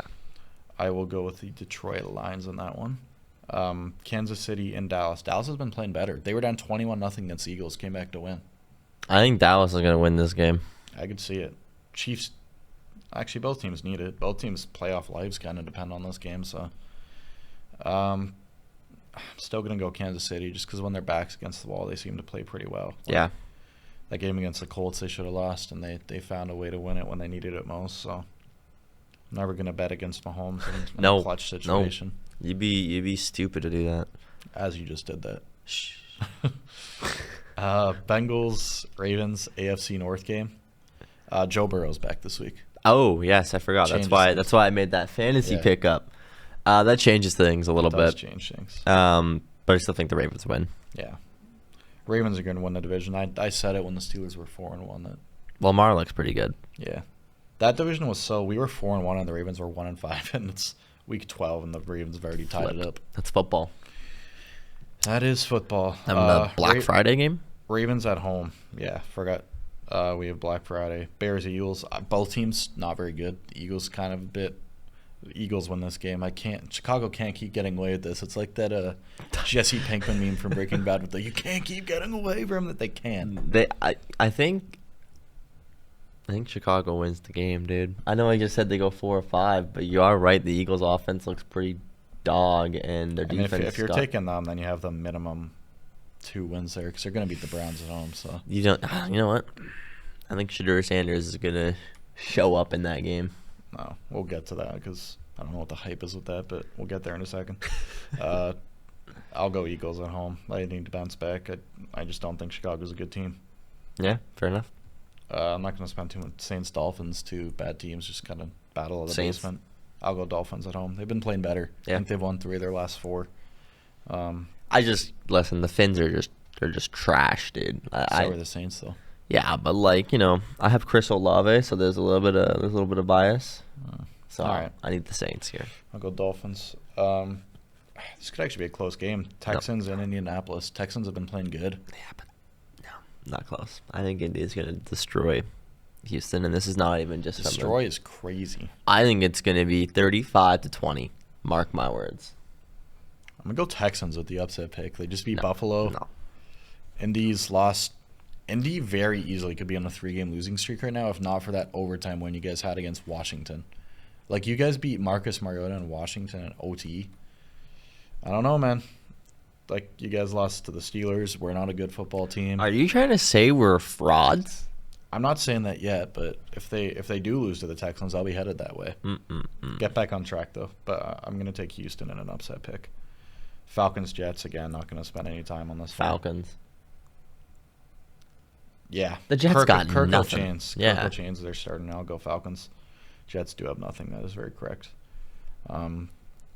I will go with the Detroit Lions on that one. Kansas City and Dallas. Dallas has been playing better. They were down 21-0 against the Eagles, came back to win. I think Dallas is gonna win this game. I could see it. Chiefs, actually both teams need it. Both teams' playoff lives kind of depend on this game. So I'm still going to go Kansas City just because when their back's against the wall, they seem to play pretty well. Yeah. That game against the Colts, they should have lost, and they found a way to win it when they needed it most. So I'm never going to bet against Mahomes in a clutch situation. You'd be stupid to do that. As you just did that. Shh. Bengals, Ravens, AFC North game. Joe Burrow's back this week. Oh yes, I forgot. Changes That's why I made that fantasy Yeah. pickup. That changes things a little It does bit. change things. But I still think the Ravens win. Yeah. Ravens are going to win the division. I said it when the Steelers were 4-1 that Lamar looks pretty good. yeah. That division was we were 4-1 and the Ravens were 1-5 and it's week 12 and the Ravens have already tied it up. That's football. That is football. And the Black Friday game. Ravens at home. Yeah, forgot. We have Black Friday. Bears, Eagles. Both teams not very good. The Eagles kind of a bit. The Eagles win this game. Chicago can't keep getting away with this. It's like that Jesse Pinkman meme from Breaking Bad with you can't keep getting away from that. They can. I think Chicago wins the game, dude. I know I just said they go 4 or 5, but you are right. The Eagles' offense looks pretty dog, and their defense. If you're taking them, then you have the minimum 2 wins there because they're going to beat the Browns at home. So you don't. You know what? I think Shadur Sanders is gonna show up in that game. no, we'll get to that because I don't know what the hype is with that, but we'll get there in a second. I'll go Eagles at home. They need to bounce back. I just don't think Chicago's a good team. Yeah, fair enough. I'm not going to spend too much. Saints, Dolphins, 2 bad teams, just kind of battle of the Saints. basement. I'll go Dolphins at home. They've been playing better. Yeah. I think they've won 3 of their last 4. I just listen. The Finns are just trash, dude. So are the Saints, though. Yeah, but I have Chris Olave, so there's a little bit of bias. So all right. I need the Saints here. I'll go Dolphins. This could actually be a close game. Texans and Indianapolis. Texans have been playing good. Yeah, but no, not close. I think Indy's gonna destroy Houston, and this is not even just Destroy is crazy. I think it's gonna be 35-20. Mark my words. I'm going to go Texans with the upset pick. They just beat Buffalo. No. Indy's lost. Indy very easily could be on a 3-game losing streak right now if not for that overtime win you guys had against Washington. Like, you guys beat Marcus Mariota and Washington in OT. I don't know, man. Like, you guys lost to the Steelers. We're not a good football team. Are you trying to say we're frauds? I'm not saying that yet, but if they do lose to the Texans, I'll be headed that way. Get back on track, though. But I'm going to take Houston in an upset pick. Falcons, Jets, again, not going to spend any time on this. Falcons. Yeah. The Jets got Kirk nothing. Chains. Yeah. Kirk Chains, they're starting. I'll go Falcons. Jets do have nothing. That is very correct.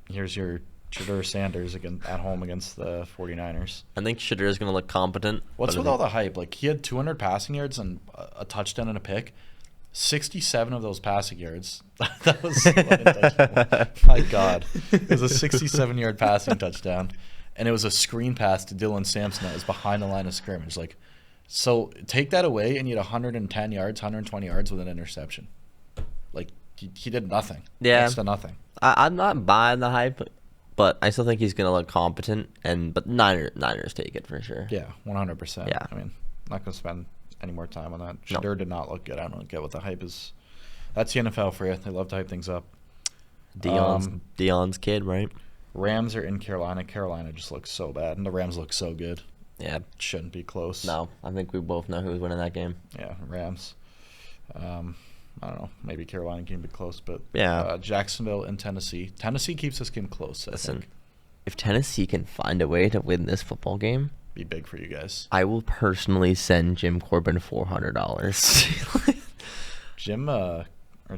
Here's your Shedeur Sanders at home against the 49ers. I think Shedeur is going to look competent. What's with all the hype? Like, he had 200 passing yards and a touchdown and a pick. 67 of those passing yards. That was unintentional. My God. It was a 67-yard passing touchdown, and it was a screen pass to Dylan Sampson that was behind the line of scrimmage. Like, so take that away, and you had 110 yards, 120 yards with an interception. Like, he did nothing. Yeah. Next to nothing. I'm not buying the hype, but I still think he's going to look competent. But Niners take it for sure. Yeah, 100%. Yeah. I mean, not going to spend any more time on that. No. Shedeur did not look good. I don't get what the hype is. That's the NFL for you. They love to hype things up. Dion's kid, right? Rams are in Carolina. Carolina just looks so bad, and the Rams look so good. Yeah. Shouldn't be close. No, I think we both know who's winning that game. Yeah, Rams. I don't know. Maybe Carolina can be close, but Yeah. Jacksonville and Tennessee. Tennessee keeps this game close. I Listen, think. if Tennessee can find a way to win this football game, Be big for you guys. I will personally send Jim Corbin $400. Jim, or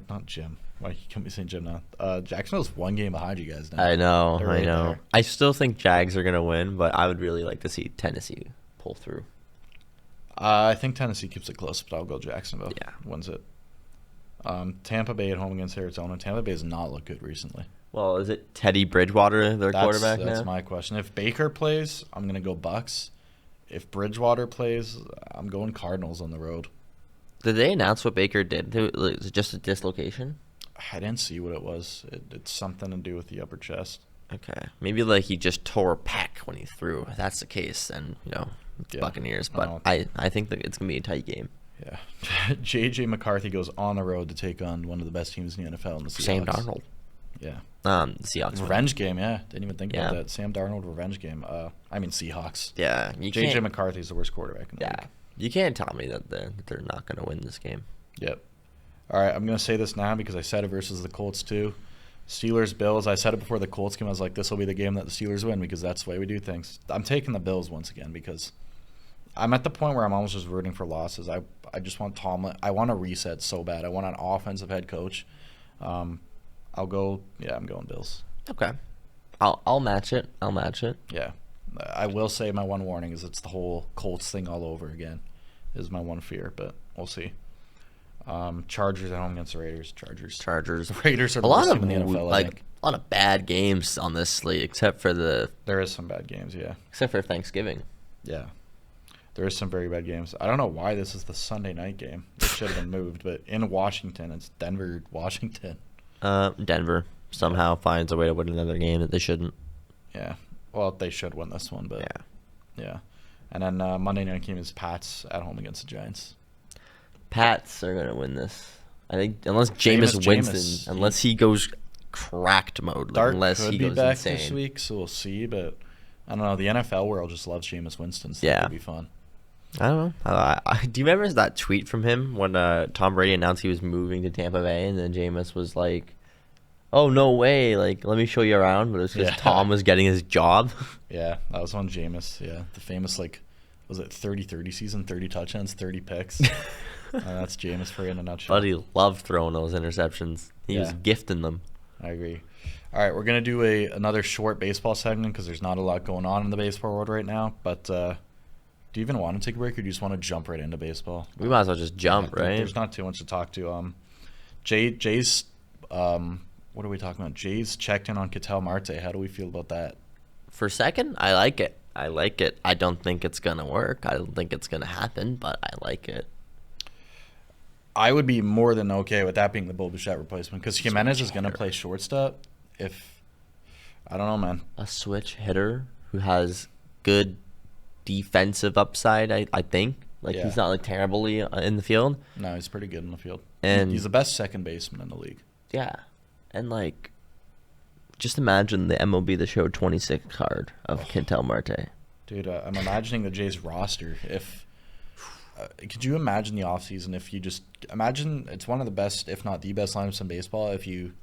not Jim. Why you can't be saying Jim now? Jacksonville's one game behind you guys now. I know, They're I right know. there. I still think Jags are gonna win, but I would really like to see Tennessee pull through. I think Tennessee keeps it close, but I'll go Jacksonville. Yeah. Wins it. Tampa Bay at home against Arizona. Tampa Bay has not looked good recently. Well, is it Teddy Bridgewater, their quarterback now? That's my question. If Baker plays, I'm going to go Bucks. If Bridgewater plays, I'm going Cardinals on the road. Did they announce what Baker did? Was it just a dislocation? I didn't see what it was. It's something to do with the upper chest. Okay, maybe like he just tore a pec when he threw. If that's the case, then it's Yeah. Buccaneers. I But know. I think that it's gonna be a tight game. Yeah. J.J. McCarthy goes on the road to take on one of the best teams in the NFL in the Seahawks. Sam Darnold. Yeah. The Seahawks. win. Revenge game, yeah. Didn't even think about Yeah. that. Sam Darnold revenge game. Seahawks. Yeah, you J.J. can't. McCarthy's the worst quarterback in the Yeah, league. you can't tell me that they're not gonna win this game. Yep. All right, I'm going to say this now because I said it versus the Colts too. Steelers, Bills. I said it before the Colts game. I was like, this will be the game that the Steelers win because that's the way we do things. I'm taking the Bills once again because I'm at the point where I'm almost just rooting for losses. I just want Tomlin. I want a reset so bad. I want an offensive head coach. I'm going Bills. Okay, I'll match it. I'll match it. Yeah. I will say my one warning is it's the whole Colts thing all over again is my one fear, but we'll see. Chargers at home against the Raiders. Chargers. The Raiders are A the lot worst of team in the NFL, I think. a lot of bad games on this slate, except for There is some bad games, yeah. Thanksgiving. Yeah. There is some very bad games. I don't know why this is the Sunday night game. It should have been moved, but in Washington, it's Denver, Washington. Denver somehow finds a way to win another game that they shouldn't. Yeah. Well, they should win this one, but yeah. And then Monday night game is Pats at home against the Giants. Pats are gonna win this. I think unless Jameis Winston, unless he goes cracked mode, Dark unless could he be goes back insane. this week, so we'll see. But I don't know. The NFL world just loves Jameis Winston, so Yeah. it could be fun. I don't know. Do you remember that tweet from him when Tom Brady announced he was moving to Tampa Bay, and then Jameis was like, "Oh no way! Like, let me show you around." But it's because Yeah. Tom was getting his job. Yeah, that was on Jameis. Yeah, the famous was it 30-30 season, 30 touchdowns, 30 picks. That's Jameis for you in a nutshell. But he loved throwing those interceptions. He was Yeah. gifting them. I agree. All right, we're gonna do another short baseball segment because there's not a lot going on in the baseball world right now. But do you even want to take a break, or do you just want to jump right into baseball? We might as well just jump, Yeah, right? There's not too much to talk to. Jay's what are we talking about? Jay's checked in on Ketel Marte. How do we feel about that? For second, I like it. I don't think it's going to work. I don't think it's going to happen, but I like it. I would be more than okay with that being the Bo Bichette replacement because Jimenez is going to play shortstop. I don't know, man. A switch hitter who has good defensive upside, I think. Like, Yeah. he's not, like, terribly in the field. No, he's pretty good in the field. And he's the best second baseman in the league. Yeah. And, like, just imagine the MLB The Show 26 card of Ketel Marte. Dude, I'm imagining the Jays roster. Could you imagine the offseason if you just imagine it's one of the best, if not the best lineups in baseball if you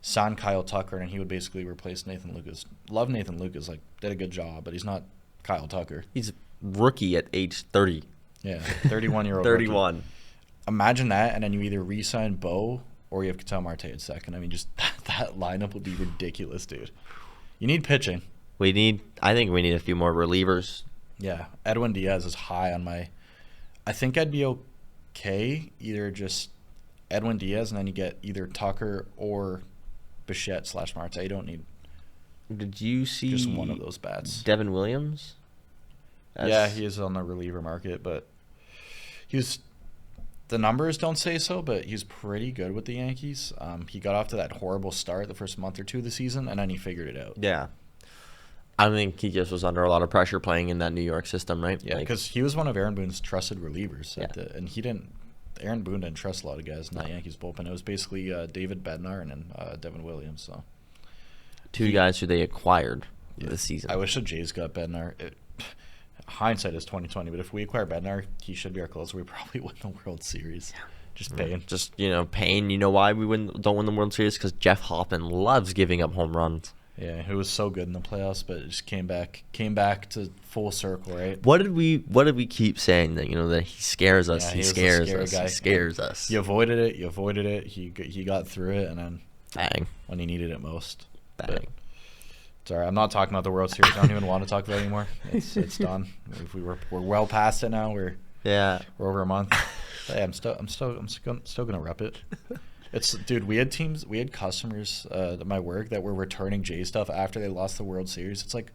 sign Kyle Tucker, and he would basically replace Nathan Lucas. Love Nathan Lucas, like did a good job, but he's not Kyle Tucker. He's a rookie at age 30. Yeah, 31-year-old. 31. Rookie. Imagine that, and then you either re-sign Bo or you have Ketel Marte at second. I mean, just that lineup would be ridiculous, dude. You need pitching. I think we need a few more relievers. Yeah, Edwin Diaz is high on my. I think I'd be okay either just Edwin Diaz, and then you get either Tucker or Bichette / Marte. You don't need. Did you see just one of those bats? Devin Williams? Yeah, he is on the reliever market, but the numbers don't say so, but he's pretty good with the Yankees. He got off to that horrible start the first month or two of the season, and then he figured it out. Yeah. I think he just was under a lot of pressure playing in that New York system, right? Yeah, because he was one of Aaron Boone's trusted relievers. Yeah. And he didn't – Aaron Boone didn't trust a lot of guys in that Yankees bullpen. It was basically David Bednar and then Devin Williams. So two guys who they acquired this season. I wish the Jays got Bednar. Hindsight is 2020, but if we acquire Bednar, he should be our closer. We probably win the World Series. Yeah. Just paying. Paying. You know why we don't win the World Series? Because Jeff Hoffman loves giving up home runs. Yeah, he was so good in the playoffs, but it just came back to full circle, right? What did we keep saying that that he scares us? Yeah, he scares us. Guy. He scares us. You avoided it. He got through it, and then bang when he needed it most. Bang. But, sorry, I'm not talking about the World Series. I don't even want to talk about it anymore. It's done. We're well past it now. We're over a month. Hey, I'm still gonna rep it. Dude, we had customers at my work that were returning Jay stuff after they lost the World Series. It's like,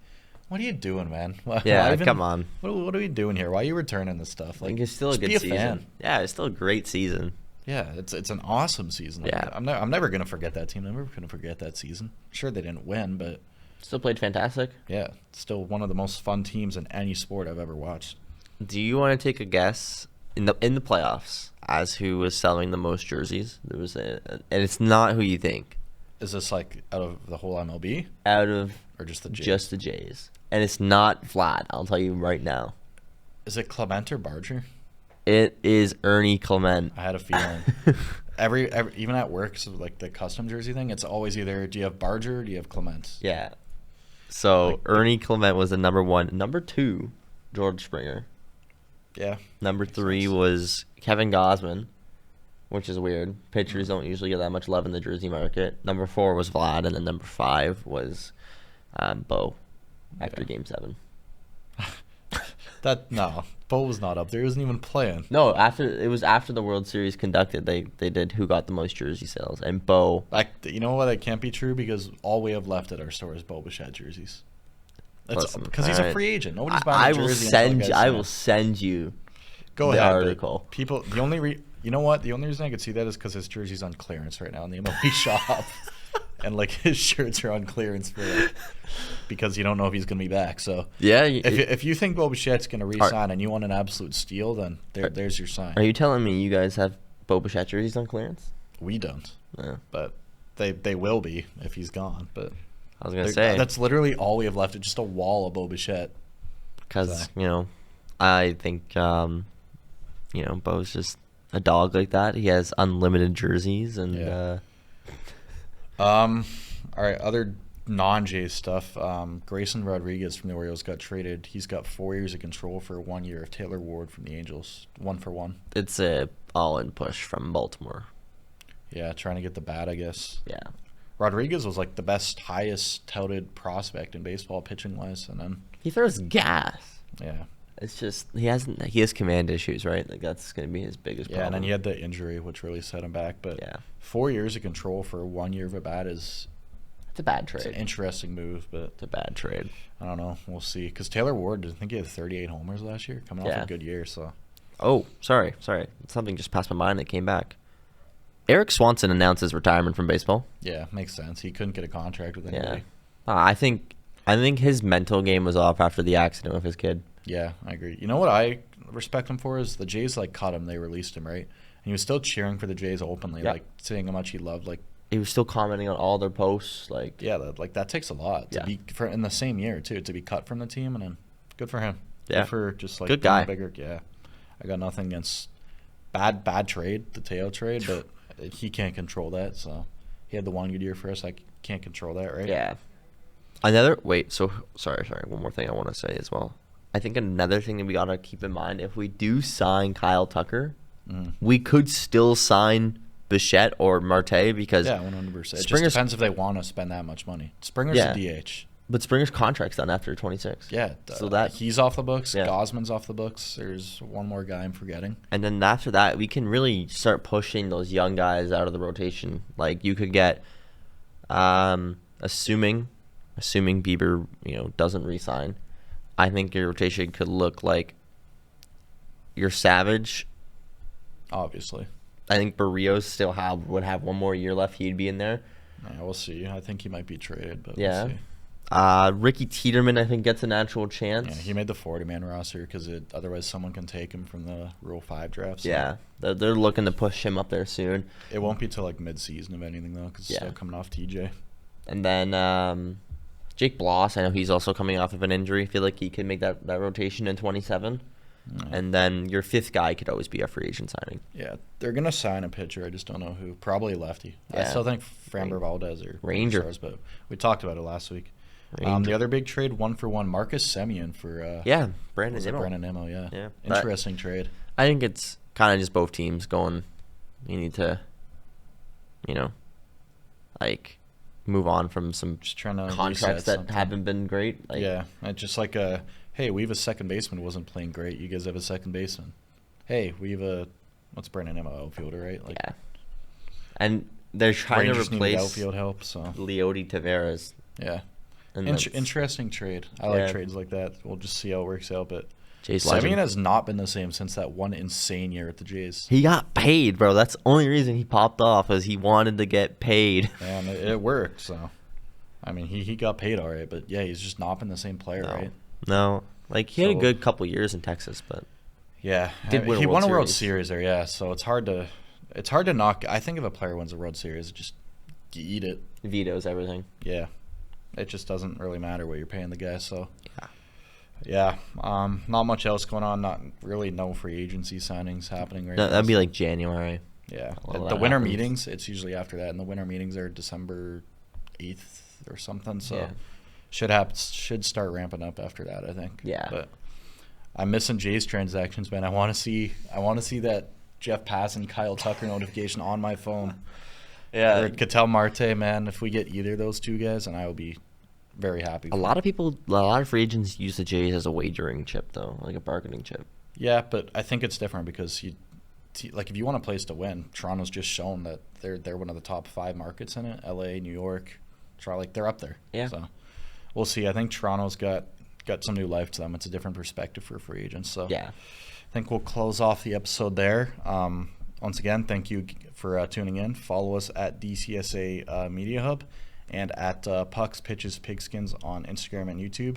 what are you doing, man? Come on. What are we doing here? Why are you returning this stuff? Like, it's still a good season. Fan. Yeah, it's still a great season. Yeah, it's an awesome season. Yeah, I'm never gonna forget that team. I'm never gonna forget that season. Sure, they didn't win, but still played fantastic. Yeah, still one of the most fun teams in any sport I've ever watched. Do you want to take a guess in the playoffs as who was selling the most jerseys? There was and it's not who you think. Is this like out of the whole MLB? Or just the Jays? Just the Jays. And it's not Vlad. I'll tell you right now. Is it Clement or Barger? It is Ernie Clement. I had a feeling. every even at work, so like the custom jersey thing, it's always either do you have Barger or do you have Clement? Yeah. So Ernie Clement was the number one. Number two, George Springer. Yeah. Number three was Kevin Gausman, which is weird. Pitchers don't usually get that much love in the jersey market. Number 4 was Vlad, and then number 5 was Bo after Game 7. Bo was not up there. He wasn't even playing. No, after the World Series conducted, they did who got the most jersey sales, and Bo. You know what? That can't be true because all we have left at our store is Bo Bichette jerseys. Because he's a free agent. Nobody's buying a jersey. I will send you. Go the ahead. Article. People. You know what? The only reason I could see that is because his jersey's on clearance right now in the MLB shop, and like his shirts are on clearance because you don't know if he's gonna be back. So yeah, if you think Bo Bichette's gonna re-sign and you want an absolute steal, then there's your sign. Are you telling me you guys have Bo Bichette jerseys on clearance? We don't. Yeah. But they will be if he's gone. But I was gonna say that's literally all we have left. It's just a wall of Bo Bichette. Because I think Bo's just a dog like that. He has unlimited jerseys and. All right, other non-Jays stuff. Grayson Rodriguez from the Orioles got traded. He's got 4 years of control for 1 year of Taylor Ward from the Angels, 1-for-1. It's a all-in push from Baltimore. Yeah, trying to get the bat, I guess. Yeah. Rodriguez was like the best, highest touted prospect in baseball pitching wise, and then he throws gas. Yeah. It's just he has command issues, right? Like that's going to be his biggest problem. Yeah, and then he had the injury, which really set him back. But 4 years of control for 1 year of a bat it's a bad trade. It's an interesting move, but it's a bad trade. I don't know. We'll see. Because Taylor Ward, I think he had 38 homers last year, coming off a good year. So. Oh, sorry. Something just passed my mind that came back. Eric Swanson announced his retirement from baseball. Yeah, makes sense. He couldn't get a contract with anybody. Yeah. I think his mental game was off after the accident with his kid. Yeah, I agree. You know what I respect him for is the Jays cut him. They released him, right? And he was still cheering for the Jays openly, saying how much he loved. He was still commenting on all their posts. That takes a lot to be in the same year too, to be cut from the team, and then good for him. Yeah, good for just good guy. I got nothing against bad trade, the Teo trade, but he can't control that, so he had the one good year for us. I can't control that, right? Yeah. Sorry. One more thing I want to say as well. I think another thing that we got to keep in mind, if we do sign Kyle Tucker, we could still sign Bichette or Marte because 100%. It just depends if they want to spend that much money. Springer's a DH. But Springer's contract's done after 26. Yeah. So that he's off the books. Yeah. Gosman's off the books. There's one more guy I'm forgetting. And then after that, we can really start pushing those young guys out of the rotation. Like you could get, assuming Bieber, doesn't re-sign, I think your rotation could look like your Savage. Obviously. I think Barrios would have one more year left. He'd be in there. Yeah, we'll see. I think he might be traded, but yeah. We'll see. Ricky Tiedemann, I think, gets an actual chance. Yeah, he made the 40-man roster because otherwise someone can take him from the Rule 5 draft. So. Yeah, they're looking to push him up there soon. It won't be till like mid-season, if anything, though, because it's still coming off TJ. And then Jake Bloss, I know he's also coming off of an injury. I feel like he could make that rotation in 27. And then your fifth guy could always be a free agent signing. Yeah, they're going to sign a pitcher. I just don't know who. Probably lefty. Yeah. I still think Framber Valdez or Ranger. Stars, but we talked about it last week. The other big trade, 1-for-1, Marcus Semien for Brandon Nimmo. Yeah. Interesting trade. I think it's kind of just both teams going. You need to, move on from some just trying to contracts that haven't been great. It's just like hey, we have a second baseman who wasn't playing great. You guys have a second baseman. Hey, we have what's Brandon Nimmo, outfielder, right? And they're trying to replace outfield help. So Leody Taveras. Yeah. Interesting trade. I like trades like that. We'll just see how it works out. But Semien has not been the same since that one insane year at the Jays. He got paid, bro. That's the only reason he popped off, is he wanted to get paid. And it worked. So, I mean, he got paid all right. But, yeah, he's just not been the same player, right? No. He had a good couple years in Texas, but he won a World Series there. Yeah, so it's hard to knock. I think if a player wins a World Series, just eat it. Vetoes everything. Yeah. It just doesn't really matter what you're paying the guy. So, yeah. Not much else going on. Not really no free agency signings happening right now. That'd be like January. Yeah. The winter meetings, it's usually after that. And the winter meetings are December 8th or something. So, should start ramping up after that, I think. Yeah. But I'm missing Jay's transactions, man. I want to see that Jeff Pass and Kyle Tucker notification on my phone. Yeah. Or Ketel Marte, man. If we get either of those two guys, and I will be very happy. A lot of free agents use the Jays as a wagering chip, though, like a bargaining chip. Yeah, but I think it's different because if you want a place to win, Toronto's just shown that they're one of the top 5 markets in it. LA, New York, Toronto, they're up there. Yeah. So we'll see. I think Toronto's got some new life to them. It's a different perspective for free agents. So yeah, I think we'll close off the episode there. Once again, thank you for tuning in. Follow us at DCSA Media Hub and at Pucks, Pitches, Pigskins on Instagram and YouTube.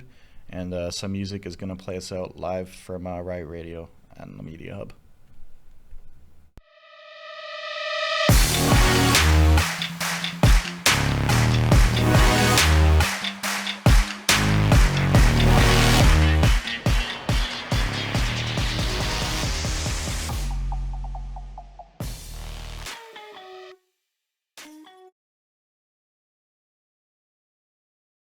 And some music is going to play us out live from Riot Radio and the Media Hub.